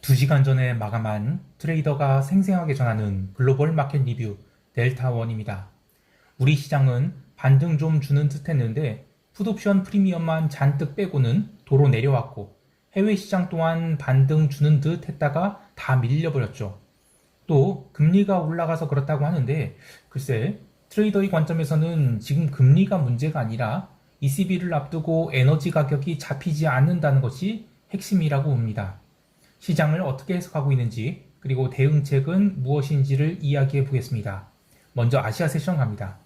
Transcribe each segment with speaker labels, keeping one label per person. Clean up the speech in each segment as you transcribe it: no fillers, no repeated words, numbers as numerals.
Speaker 1: 2시간 전에 마감한 트레이더가 생생하게 전하는 글로벌 마켓 리뷰 델타원입니다. 우리 시장은 반등 좀 주는 듯 했는데 풋옵션 프리미엄만 잔뜩 빼고는 도로 내려왔고 해외 시장 또한 반등 주는 듯 했다가 다 밀려버렸죠. 또 금리가 올라가서 그렇다고 하는데 글쎄 트레이더의 관점에서는 지금 금리가 문제가 아니라 ECB를 앞두고 에너지 가격이 잡히지 않는다는 것이 핵심이라고 봅니다. 시장을 어떻게 해석하고 있는지 그리고 대응책은 무엇인지를 이야기해 보겠습니다. 먼저 아시아 세션 갑니다.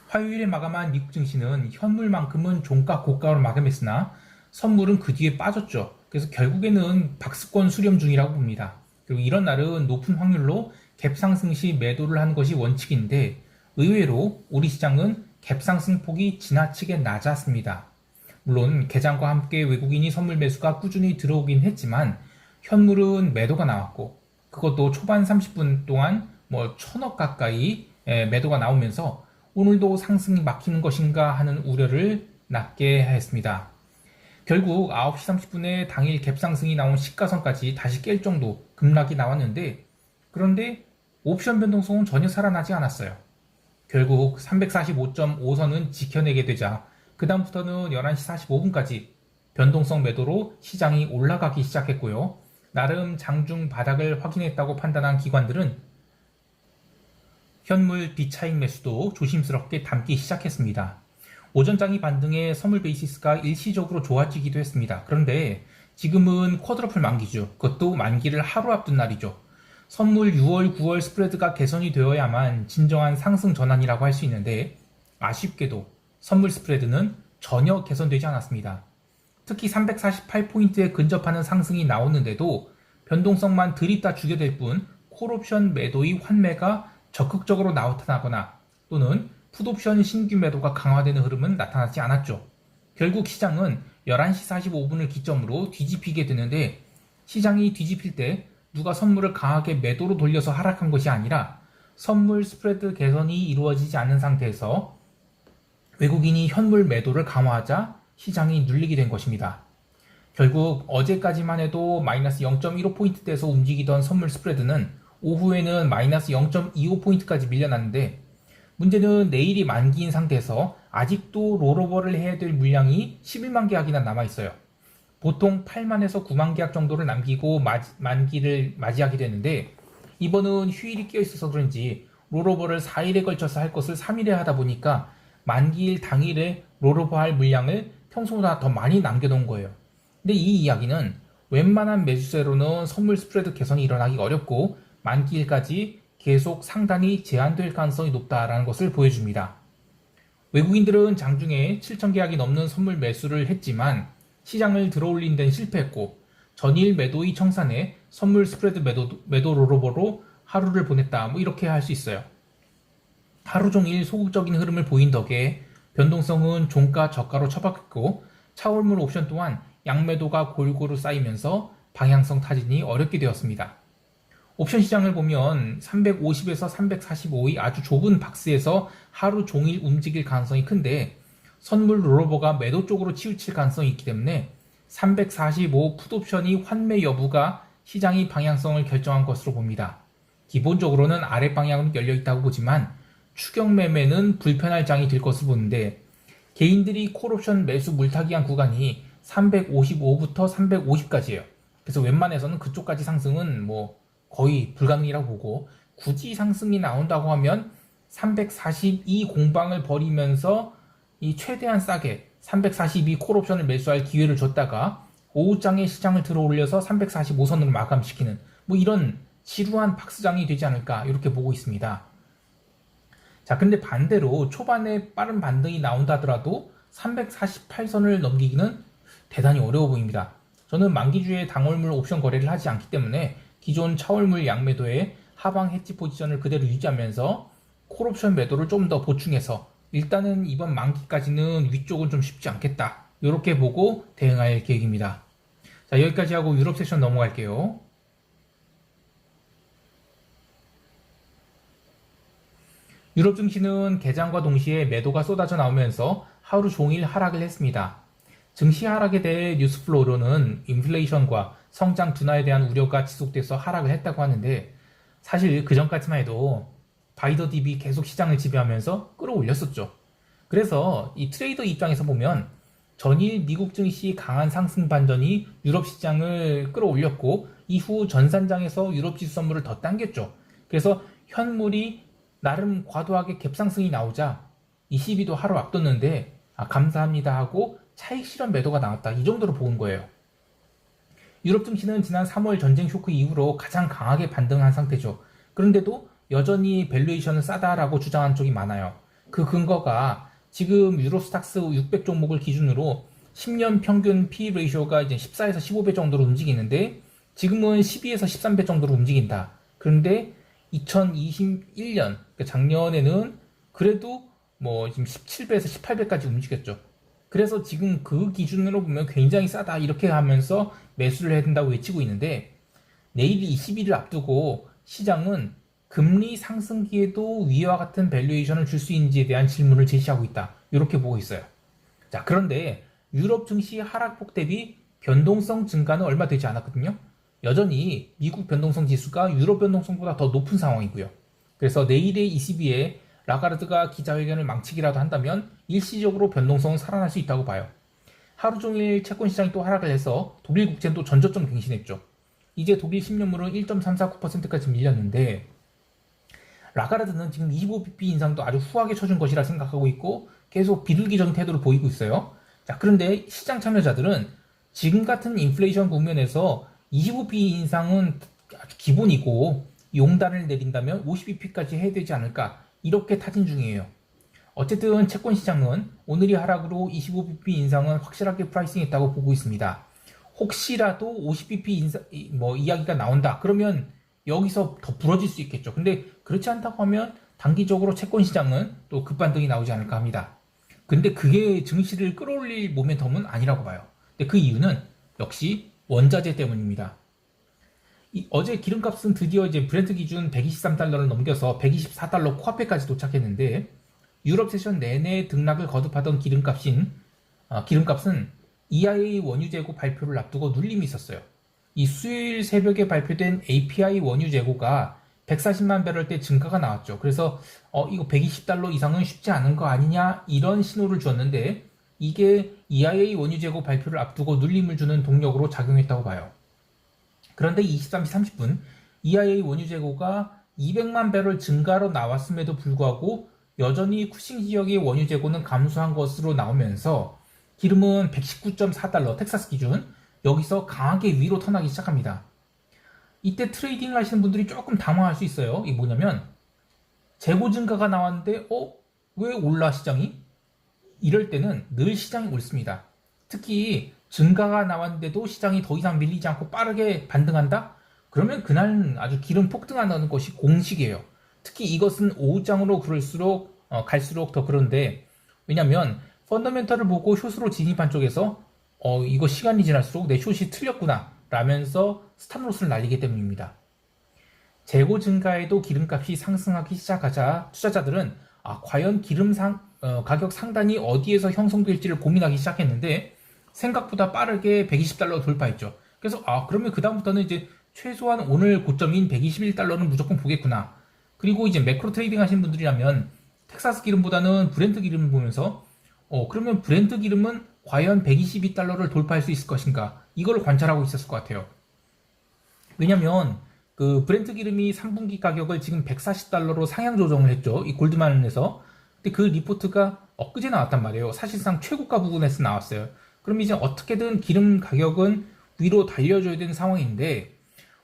Speaker 1: 화요일에 마감한 미국 증시는 현물만큼은 종가 고가로 마감했으나 선물은 그 뒤에 빠졌죠. 그래서 결국에는 박스권 수렴 중이라고 봅니다. 그리고 이런 날은 높은 확률로 갭 상승 시 매도를 하는 것이 원칙인데 의외로 우리 시장은 갭 상승 폭이 지나치게 낮았습니다. 물론 개장과 함께 외국인이 선물 매수가 꾸준히 들어오긴 했지만 현물은 매도가 나왔고 그것도 초반 30분 동안 1000억 가까이 매도가 나오면서 오늘도 상승이 막히는 것인가 하는 우려를 낳게 했습니다. 결국 9시 30분에 당일 갭상승이 나온 시가선까지 다시 깰 정도 급락이 나왔는데 그런데 옵션 변동성은 전혀 살아나지 않았어요. 결국 345.5선은 지켜내게 되자 그 다음부터는 11시 45분까지 변동성 매도로 시장이 올라가기 시작했고요. 나름 장중 바닥을 확인했다고 판단한 기관들은 현물 비차익 매수도 조심스럽게 담기 시작했습니다. 오전장이 반등해 선물 베이시스가 일시적으로 좋아지기도 했습니다. 그런데 지금은 쿼드러플 만기죠. 그것도 만기를 하루 앞둔 날이죠. 선물 6월, 9월 스프레드가 개선이 되어야만 진정한 상승 전환이라고 할 수 있는데 아쉽게도 선물 스프레드는 전혀 개선되지 않았습니다. 특히 348포인트에 근접하는 상승이 나오는데도 변동성만 들이다 주게 될 뿐 콜옵션 매도의 환매가 적극적으로 나타나거나 또는 풋옵션 신규 매도가 강화되는 흐름은 나타나지 않았죠. 결국 시장은 11시 45분을 기점으로 뒤집히게 되는데 시장이 뒤집힐 때 누가 선물을 강하게 매도로 돌려서 하락한 것이 아니라 선물 스프레드 개선이 이루어지지 않는 상태에서 외국인이 현물 매도를 강화하자 시장이 눌리게 된 것입니다. 결국 어제까지만 해도 마이너스 0.15포인트대에서 움직이던 선물 스프레드는 오후에는 마이너스 0.25포인트까지 밀려났는데 문제는 내일이 만기인 상태에서 아직도 롤오버를 해야 될 물량이 11만 계약이나 남아있어요. 보통 8만에서 9만 계약 정도를 남기고 만기를 맞이하게 되는데 이번은 휴일이 껴있어서 그런지 롤오버를 4일에 걸쳐서 할 것을 3일에 하다 보니까 만기일 당일에 롤오버할 물량을 평소보다 더 많이 남겨놓은 거예요. 근데 이 이야기는 웬만한 매수세로는 선물 스프레드 개선이 일어나기 어렵고 만기일까지 계속 상단이 제한될 가능성이 높다라는 것을 보여줍니다. 외국인들은 장중에 7천 계약이 넘는 선물 매수를 했지만 시장을 들어올린 데는 실패했고 전일 매도의 청산에 선물 스프레드 매도 롤오버로 하루를 보냈다 이렇게 할 수 있어요. 하루 종일 소극적인 흐름을 보인 덕에 변동성은 종가 저가로 처박혔고 차월물 옵션 또한 양매도가 골고루 쌓이면서 방향성 타진이 어렵게 되었습니다. 옵션 시장을 보면 350에서 345의 아주 좁은 박스에서 하루 종일 움직일 가능성이 큰데 선물 롤오버가 매도 쪽으로 치우칠 가능성이 있기 때문에 345 풋옵션이 환매 여부가 시장의 방향성을 결정한 것으로 봅니다. 기본적으로는 아래 방향으로 열려 있다고 보지만 추격 매매는 불편할 장이 될 것을 보는데 개인들이 콜옵션 매수 물타기한 구간이 355부터 350까지예요. 그래서 웬만해서는 그쪽까지 상승은 거의 불가능이라고 보고 굳이 상승이 나온다고 하면 342 공방을 벌이면서 이 최대한 싸게 342 콜옵션을 매수할 기회를 줬다가 오후장에 시장을 들어올려서 345선으로 마감시키는 이런 지루한 박스장이 되지 않을까 이렇게 보고 있습니다. 자, 근데 반대로 초반에 빠른 반등이 나온다 하더라도 348선을 넘기기는 대단히 어려워 보입니다. 저는 만기주에 당월물 옵션 거래를 하지 않기 때문에 기존 차월물 양매도에 하방 해지 포지션을 그대로 유지하면서 콜옵션 매도를 좀 더 보충해서 일단은 이번 만기까지는 위쪽은 좀 쉽지 않겠다 이렇게 보고 대응할 계획입니다. 자, 여기까지 하고 유럽 세션 넘어갈게요. 유럽 증시는 개장과 동시에 매도가 쏟아져 나오면서 하루 종일 하락을 했습니다. 증시 하락에 대해 뉴스플로우로는 인플레이션과 성장 둔화에 대한 우려가 지속돼서 하락을 했다고 하는데 사실 그 전까지만 해도 바이더 딥이 계속 시장을 지배하면서 끌어올렸었죠. 그래서 이 트레이더 입장에서 보면 전일 미국 증시 강한 상승 반전이 유럽 시장을 끌어올렸고 이후 전산장에서 유럽 지수 선물을 더 당겼죠. 그래서 현물이 나름 과도하게 갭상승이 나오자 22도 하루 앞뒀는데 감사합니다 하고 차익 실현 매도가 나왔다. 이 정도로 보는 거예요. 유럽 증시는 지난 3월 전쟁 쇼크 이후로 가장 강하게 반등한 상태죠. 그런데도 여전히 밸류에이션은 싸다라고 주장한 쪽이 많아요. 그 근거가 지금 유로스탁스 600 종목을 기준으로 10년 평균 P 레이쇼가 이제 14에서 15배 정도로 움직이는데 지금은 12에서 13배 정도로 움직인다. 그런데 2021년 그러니까 작년에는 그래도 뭐 지금 17배에서 18배까지 움직였죠. 그래서 지금 그 기준으로 보면 굉장히 싸다 이렇게 하면서 매수를 해야 된다고 외치고 있는데 내일이 20일을 앞두고 시장은 금리 상승기에도 위와 같은 밸류에이션을 줄 수 있는지에 대한 질문을 제시하고 있다. 이렇게 보고 있어요. 자, 그런데 유럽 증시 하락폭 대비 변동성 증가는 얼마 되지 않았거든요. 여전히 미국 변동성 지수가 유럽 변동성보다 더 높은 상황이고요. 그래서 내일의 ECB에 라가르드가 기자회견을 망치기라도 한다면 일시적으로 변동성은 살아날 수 있다고 봐요. 하루 종일 채권 시장이 또 하락을 해서 독일 국채도 전저점 갱신했죠. 이제 독일 10년물은 1.349%까지 밀렸는데 라가르드는 지금 25bp 인상도 아주 후하게 쳐준 것이라 생각하고 있고 계속 비둘기적인 태도를 보이고 있어요. 자, 그런데 시장 참여자들은 지금 같은 인플레이션 국면에서 25bp 인상은 아주 기본이고 용단을 내린다면 50bp까지 해야 되지 않을까 이렇게 타진 중이에요. 어쨌든 채권 시장은 오늘이 하락으로 25bp 인상은 확실하게 프라이싱했다고 보고 있습니다. 혹시라도 50bp 이야기가 나온다 그러면 여기서 더 부러질 수 있겠죠. 근데 그렇지 않다고 하면 단기적으로 채권 시장은 또 급반등이 나오지 않을까 합니다. 근데 그게 증시를 끌어올릴 모멘텀은 아니라고 봐요. 근데 그 이유는 역시 원자재 때문입니다. 어제 기름값은 드디어 이제 브렌트 기준 123달러를 넘겨서 124달러 코앞에까지 도착했는데 유럽 세션 내내 등락을 거듭하던 기름값은 EIA 원유 재고 발표를 앞두고 눌림이 있었어요. 이 수요일 새벽에 발표된 API 원유 재고가 140만 배럴대 증가가 나왔죠. 그래서 이거 120달러 이상은 쉽지 않은 거 아니냐 이런 신호를 주었는데 이게 EIA 원유 재고 발표를 앞두고 눌림을 주는 동력으로 작용했다고 봐요. 그런데 23시 30분 EIA 원유 재고가 200만 배럴 증가로 나왔음에도 불구하고 여전히 쿠싱 지역의 원유 재고는 감소한 것으로 나오면서 기름은 119.4달러 텍사스 기준 여기서 강하게 위로 턴하기 시작합니다. 이때 트레이딩을 하시는 분들이 조금 당황할 수 있어요. 이게 뭐냐면 재고 증가가 나왔는데 왜 올라 시장이? 이럴 때는 늘 시장이 옳습니다. 특히 증가가 나왔는데도 시장이 더 이상 밀리지 않고 빠르게 반등한다? 그러면 그날은 아주 기름 폭등한다는 것이 공식이에요. 특히 이것은 오후장으로 갈수록 더 그런데 왜냐면 펀더멘털을 보고 숏으로 진입한 쪽에서 이거 시간이 지날수록 내 숏이 틀렸구나 라면서 스탑로스를 날리기 때문입니다. 재고 증가에도 기름값이 상승하기 시작하자 투자자들은 과연 가격 상단이 어디에서 형성될지를 고민하기 시작했는데 생각보다 빠르게 120달러 돌파했죠. 그래서 그러면 그 다음부터는 이제 최소한 오늘 고점인 121달러는 무조건 보겠구나. 그리고 이제 매크로 트레이딩 하시는 분들이라면 텍사스 기름보다는 브렌트 기름을 보면서 그러면 브렌트 기름은 과연 122달러를 돌파할 수 있을 것인가 이걸 관찰하고 있었을 것 같아요. 왜냐면 그 브렌트 기름이 3분기 가격을 지금 140달러로 상향 조정을 했죠. 이 골드만에서. 근데 그 리포트가 엊그제 나왔단 말이에요. 사실상 최고가 부근에서 나왔어요. 그럼 이제 어떻게든 기름 가격은 위로 달려줘야 되는 상황인데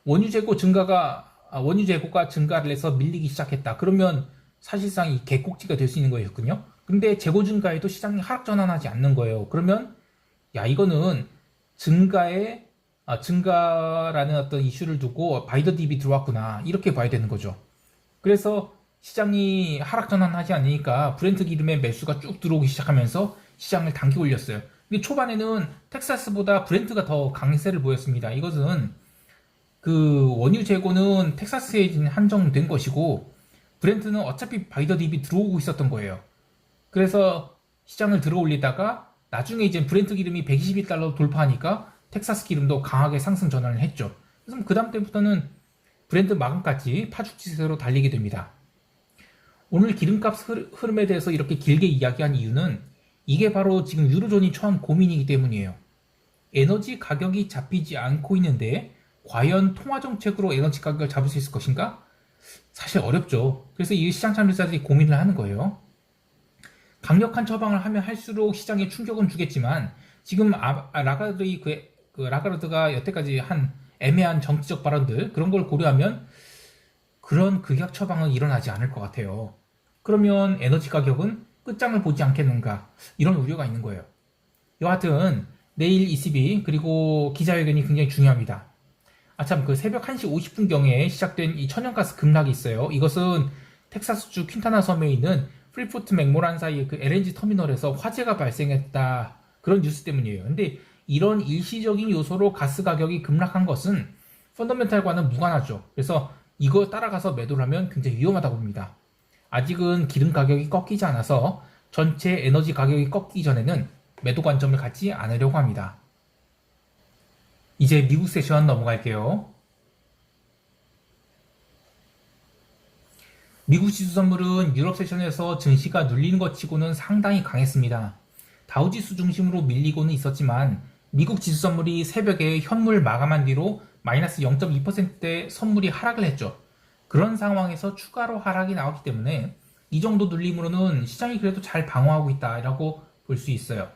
Speaker 1: 원유 재고가 증가를 해서 밀리기 시작했다. 그러면 사실상 이 개꼭지가 될 수 있는 거였거든요. 근데 재고 증가에도 시장이 하락 전환하지 않는 거예요. 그러면 이거는 증가라는 어떤 이슈를 두고 바이더 딥이 들어왔구나 이렇게 봐야 되는 거죠. 그래서 시장이 하락 전환하지 않으니까 브렌트 기름의 매수가 쭉 들어오기 시작하면서 시장을 당겨 올렸어요. 근데 초반에는 텍사스보다 브렌트가 더 강세를 보였습니다. 이것은 그 원유 재고는 텍사스에 한정된 것이고 브렌트는 어차피 바이더 딥이 들어오고 있었던 거예요. 그래서 시장을 들어 올리다가 나중에 이제 브렌트 기름이 121달러 돌파하니까 텍사스 기름도 강하게 상승 전환을 했죠. 그래서 그 다음 때부터는 브렌트 마감까지 파죽지세로 달리게 됩니다. 오늘 기름값 흐름에 대해서 이렇게 길게 이야기한 이유는 이게 바로 지금 유로존이 처한 고민이기 때문이에요. 에너지 가격이 잡히지 않고 있는데 과연 통화 정책으로 에너지 가격을 잡을 수 있을 것인가? 사실 어렵죠. 그래서 이 시장 참여자들이 고민을 하는 거예요. 강력한 처방을 하면 할수록 시장에 충격은 주겠지만 지금 라가르드가 여태까지 한 애매한 정치적 발언들 그런 걸 고려하면 그런 극약 처방은 일어나지 않을 것 같아요. 그러면 에너지 가격은 끝장을 보지 않겠는가 이런 우려가 있는 거예요. 여하튼 내일 ECB 그리고 기자회견이 굉장히 중요합니다. 아참 그 새벽 1시 50분경에 시작된 이 천연가스 급락이 있어요. 이것은 텍사스주 퀸타나 섬에 있는 프리포트 맥모란 사이의 그 LNG 터미널에서 화재가 발생했다 그런 뉴스 때문이에요. 근데 이런 일시적인 요소로 가스 가격이 급락한 것은 펀더멘탈과는 무관하죠. 그래서 이거 따라가서 매도를 하면 굉장히 위험하다고 봅니다. 아직은 기름 가격이 꺾이지 않아서 전체 에너지 가격이 꺾이기 전에는 매도 관점을 갖지 않으려고 합니다. 이제 미국 세션 넘어갈게요. 미국 지수 선물은 유럽 세션에서 증시가 눌리는 것 치고는 상당히 강했습니다. 다우지수 중심으로 밀리고는 있었지만 미국 지수 선물이 새벽에 현물 마감한 뒤로 마이너스 0.2%대 선물이 하락을 했죠. 그런 상황에서 추가로 하락이 나왔기 때문에 이 정도 눌림으로는 시장이 그래도 잘 방어하고 있다라고 볼 수 있어요.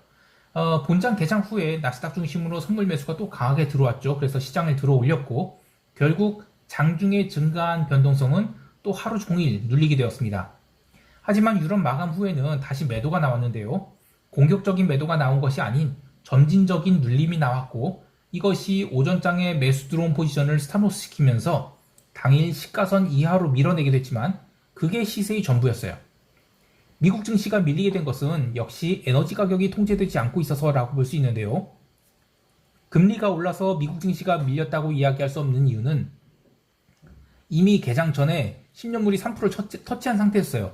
Speaker 1: 본장 개장 후에 나스닥 중심으로 선물 매수가 또 강하게 들어왔죠. 그래서 시장을 들어 올렸고 결국 장중에 증가한 변동성은 또 하루 종일 눌리게 되었습니다. 하지만 유럽 마감 후에는 다시 매도가 나왔는데요. 공격적인 매도가 나온 것이 아닌 점진적인 눌림이 나왔고 이것이 오전장에 매수 들어온 포지션을 스탑로스 시키면서 당일 시가선 이하로 밀어내게 됐지만 그게 시세의 전부였어요. 미국 증시가 밀리게 된 것은 역시 에너지 가격이 통제되지 않고 있어서라고 볼 수 있는데요. 금리가 올라서 미국 증시가 밀렸다고 이야기할 수 없는 이유는 이미 개장 전에 10년물이 3%를 터치한 상태였어요.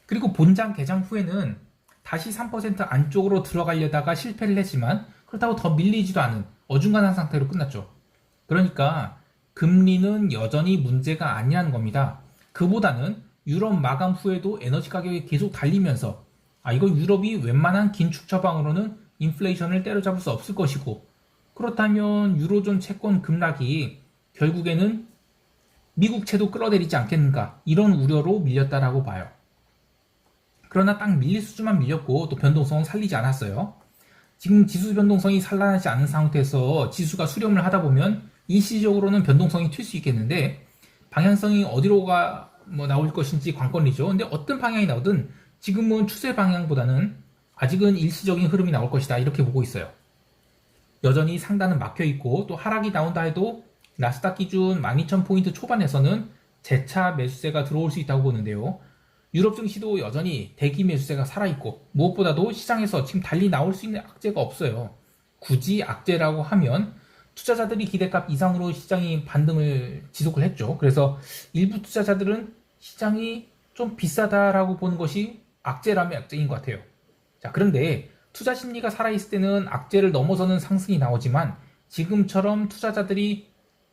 Speaker 1: 그리고 본장 개장 후에는 다시 3% 안쪽으로 들어가려다가 실패를 했지만 그렇다고 더 밀리지도 않은 어중간한 상태로 끝났죠. 그러니까 금리는 여전히 문제가 아니라는 겁니다. 그보다는 유럽 마감 후에도 에너지 가격이 계속 달리면서 이거 유럽이 웬만한 긴축 처방으로는 인플레이션을 때려잡을 수 없을 것이고 그렇다면 유로존 채권 급락이 결국에는 미국채도 끌어내리지 않겠는가 이런 우려로 밀렸다라고 봐요. 그러나 딱 밀릴 수준만 밀렸고 또 변동성은 살리지 않았어요. 지금 지수 변동성이 산란하지 않은 상태에서 지수가 수렴을 하다 보면 일시적으로는 변동성이 튈 수 있겠는데 방향성이 어디로 나올 것인지 관건이죠. 근데 어떤 방향이 나오든 지금은 추세 방향보다는 아직은 일시적인 흐름이 나올 것이다 이렇게 보고 있어요. 여전히 상단은 막혀 있고 또 하락이 나온다 해도 나스닥 기준 12,000포인트 초반에서는 재차 매수세가 들어올 수 있다고 보는데요. 유럽 증시도 여전히 대기 매수세가 살아있고 무엇보다도 시장에서 지금 달리 나올 수 있는 악재가 없어요. 굳이 악재라고 하면 투자자들이 기대값 이상으로 시장이 반등을 지속을 했죠. 그래서 일부 투자자들은 시장이 좀 비싸다라고 보는 것이 악재라면 악재인 것 같아요. 자, 그런데 투자 심리가 살아있을 때는 악재를 넘어서는 상승이 나오지만 지금처럼 투자자들이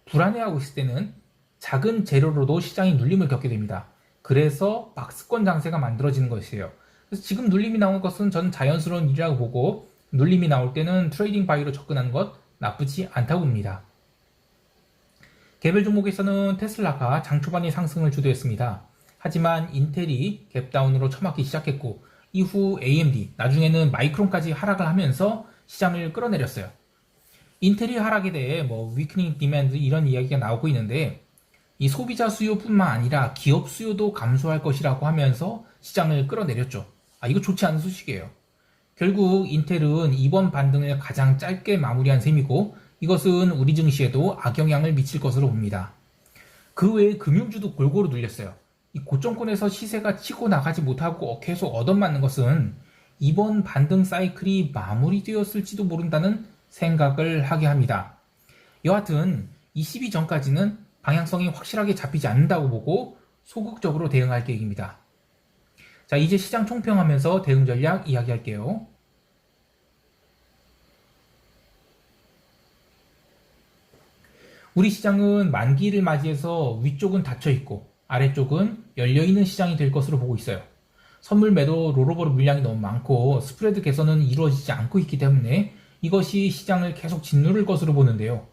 Speaker 1: 불안해하고 있을 때는 작은 재료로도 시장이 눌림을 겪게 됩니다. 그래서 박스권 장세가 만들어지는 것이에요. 그래서 지금 눌림이 나온 것은 저는 자연스러운 일이라고 보고 눌림이 나올 때는 트레이딩 바이로 접근하는 것 나쁘지 않다고 봅니다. 개별 종목에서는 테슬라가 장 초반에 상승을 주도했습니다. 하지만 인텔이 갭다운으로 처맞기 시작했고 이후 AMD, 나중에는 마이크론까지 하락을 하면서 시장을 끌어내렸어요. 인텔이 하락에 대해 위크닝 디맨드 이런 이야기가 나오고 있는데 이 소비자 수요뿐만 아니라 기업 수요도 감소할 것이라고 하면서 시장을 끌어내렸죠. 이거 좋지 않은 소식이에요. 결국 인텔은 이번 반등을 가장 짧게 마무리한 셈이고 이것은 우리 증시에도 악영향을 미칠 것으로 봅니다. 그 외에 금융주도 골고루 눌렸어요. 이 고점권에서 시세가 치고 나가지 못하고 계속 얻어맞는 것은 이번 반등 사이클이 마무리되었을지도 모른다는 생각을 하게 합니다. 여하튼 22 전까지는 방향성이 확실하게 잡히지 않는다고 보고 소극적으로 대응할 계획입니다. 자, 이제 시장 총평하면서 대응 전략 이야기할게요. 우리 시장은 만기를 맞이해서 위쪽은 닫혀 있고 아래쪽은 열려 있는 시장이 될 것으로 보고 있어요. 선물 매도 롤오버 물량이 너무 많고 스프레드 개선은 이루어지지 않고 있기 때문에 이것이 시장을 계속 짓누를 것으로 보는데요.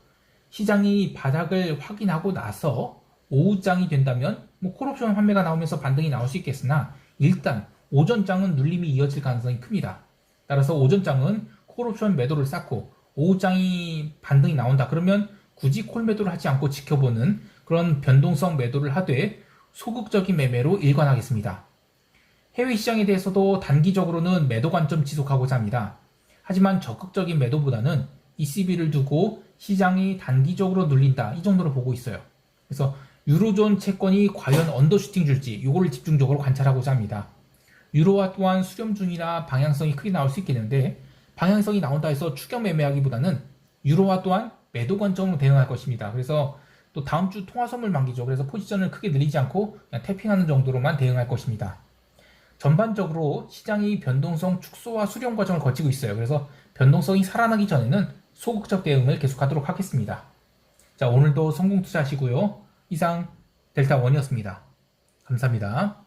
Speaker 1: 시장이 바닥을 확인하고 나서 오후장이 된다면 콜옵션 환매가 나오면서 반등이 나올 수 있겠으나 일단 오전장은 눌림이 이어질 가능성이 큽니다. 따라서 오전장은 콜옵션 매도를 쌓고 오후장이 반등이 나온다. 그러면 굳이 콜 매도를 하지 않고 지켜보는 그런 변동성 매도를 하되 소극적인 매매로 일관하겠습니다. 해외 시장에 대해서도 단기적으로는 매도 관점 지속하고자 합니다. 하지만 적극적인 매도보다는 ECB를 두고 시장이 단기적으로 눌린다 이 정도로 보고 있어요. 그래서 유로존 채권이 과연 언더슈팅 줄지 이거를 집중적으로 관찰하고자 합니다. 유로화 또한 수렴 중이라 방향성이 크게 나올 수 있겠는데 방향성이 나온다 해서 추격 매매하기보다는 유로화 또한 매도 관점으로 대응할 것입니다. 그래서 또 다음 주 통화 선물 만기죠. 그래서 포지션을 크게 늘리지 않고 그냥 태핑하는 정도로만 대응할 것입니다. 전반적으로 시장이 변동성 축소와 수렴 과정을 거치고 있어요. 그래서 변동성이 살아나기 전에는 소극적 대응을 계속하도록 하겠습니다. 자, 오늘도 성공 투자하시고요. 이상 델타원이었습니다. 감사합니다.